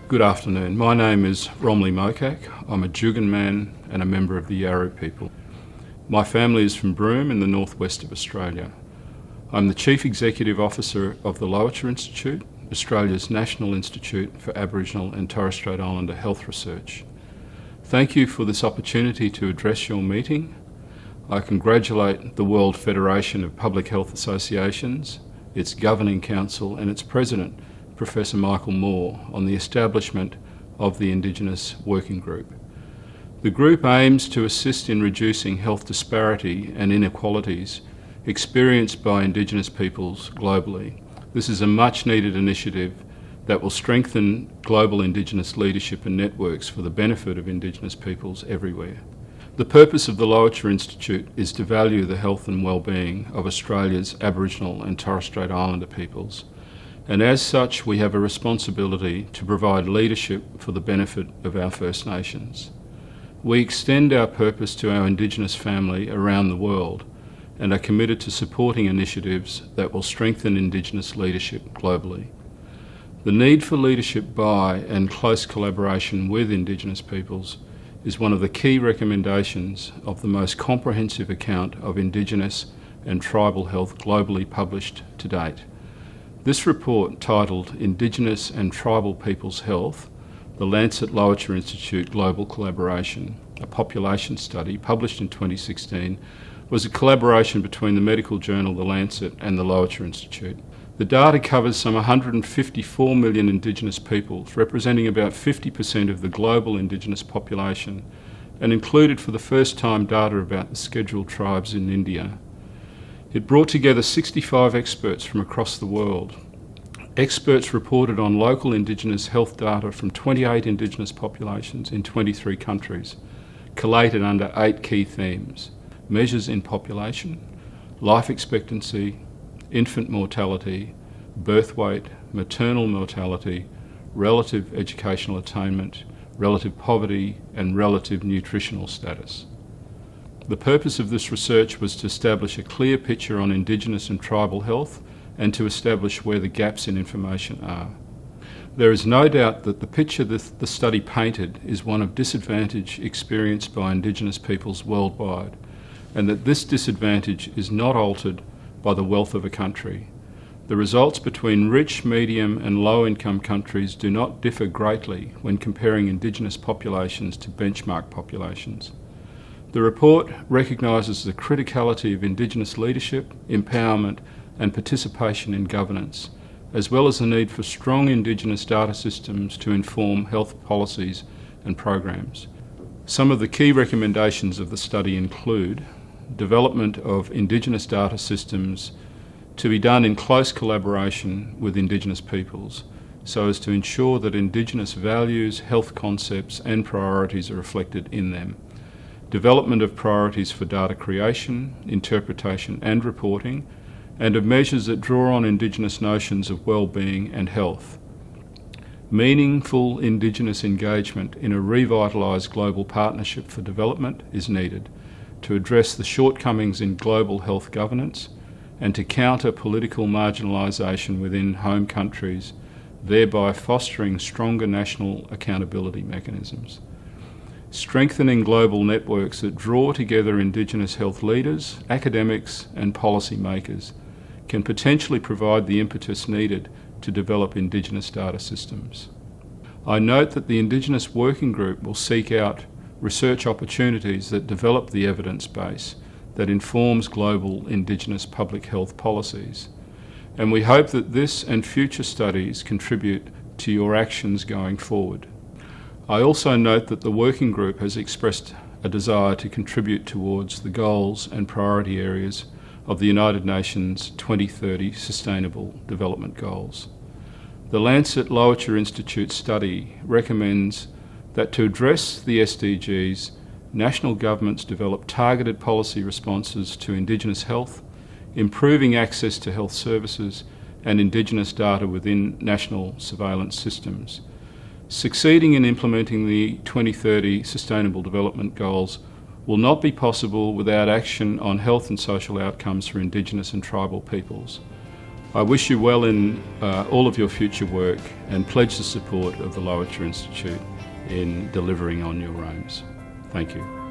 Good afternoon. My name is Romlie Mokak. I'm a Juukan man and a member of the Yarru people. My family is from Broome in the northwest of Australia. I'm the Chief Executive Officer of the Lowitja Institute, Australia's National Institute for Aboriginal and Torres Strait Islander Health Research. Thank you for this opportunity to address your meeting. I congratulate the World Federation of Public Health Associations, its Governing Council and its President, Professor Michael Moore, on the establishment of the Indigenous Working Group. The group aims to assist in reducing health disparity and inequalities experienced by Indigenous peoples globally. This is a much-needed initiative that will strengthen global Indigenous leadership and networks for the benefit of Indigenous peoples everywhere. The purpose of the Lowitja Institute is to value the health and well-being of Australia's Aboriginal and Torres Strait Islander peoples, and as such we have a responsibility to provide leadership for the benefit of our First Nations. We extend our purpose to our Indigenous family around the world and are committed to supporting initiatives that will strengthen Indigenous leadership globally. The need for leadership by and close collaboration with Indigenous peoples is one of the key recommendations of the most comprehensive account of Indigenous and tribal health globally published to date. This report, titled Indigenous and Tribal Peoples' Health, the Lancet Lowitja Institute Global Collaboration, a population study published in 2016, was a collaboration between the medical journal The Lancet and the Lowitja Institute. The data covers some 154 million Indigenous peoples, representing about 50% of the global Indigenous population, and included for the first time data about the scheduled tribes in India. It brought together 65 experts from across the world. Experts reported on local Indigenous health data from 28 Indigenous populations in 23 countries, collated under 8 key themes: measures in population, life expectancy, infant mortality, birth weight, maternal mortality, relative educational attainment, relative poverty, and relative nutritional status. The purpose of this research was to establish a clear picture on Indigenous and tribal health and to establish where the gaps in information are. There is no doubt that the picture that the study painted is one of disadvantage experienced by Indigenous peoples worldwide, and that this disadvantage is not altered by the wealth of a country. The results between rich, medium and low-income countries do not differ greatly when comparing Indigenous populations to benchmark populations. The report recognises the criticality of Indigenous leadership, empowerment and participation in governance, as well as the need for strong Indigenous data systems to inform health policies and programs. Some of the key recommendations of the study include development of Indigenous data systems to be done in close collaboration with Indigenous peoples, so as to ensure that Indigenous values, health concepts and priorities are reflected in them. Development of priorities for data creation, interpretation and reporting, and of measures that draw on Indigenous notions of well-being and health. Meaningful Indigenous engagement in a revitalised global partnership for development is needed to address the shortcomings in global health governance and to counter political marginalisation within home countries, thereby fostering stronger national accountability mechanisms. Strengthening global networks that draw together Indigenous health leaders, academics and policy makers can potentially provide the impetus needed to develop Indigenous data systems. I note that the Indigenous Working Group will seek out research opportunities that develop the evidence base that informs global Indigenous public health policies, and we hope that this and future studies contribute to your actions going forward. I also note that the Working Group has expressed a desire to contribute towards the goals and priority areas of the United Nations 2030 Sustainable Development Goals. The Lancet Lowitja Institute study recommends that to address the SDGs, national governments develop targeted policy responses to Indigenous health, improving access to health services and Indigenous data within national surveillance systems. Succeeding in implementing the 2030 Sustainable Development Goals will not be possible without action on health and social outcomes for Indigenous and tribal peoples. I wish you well in all of your future work and pledge the support of the Lowitja Institute in delivering on your aims. Thank you.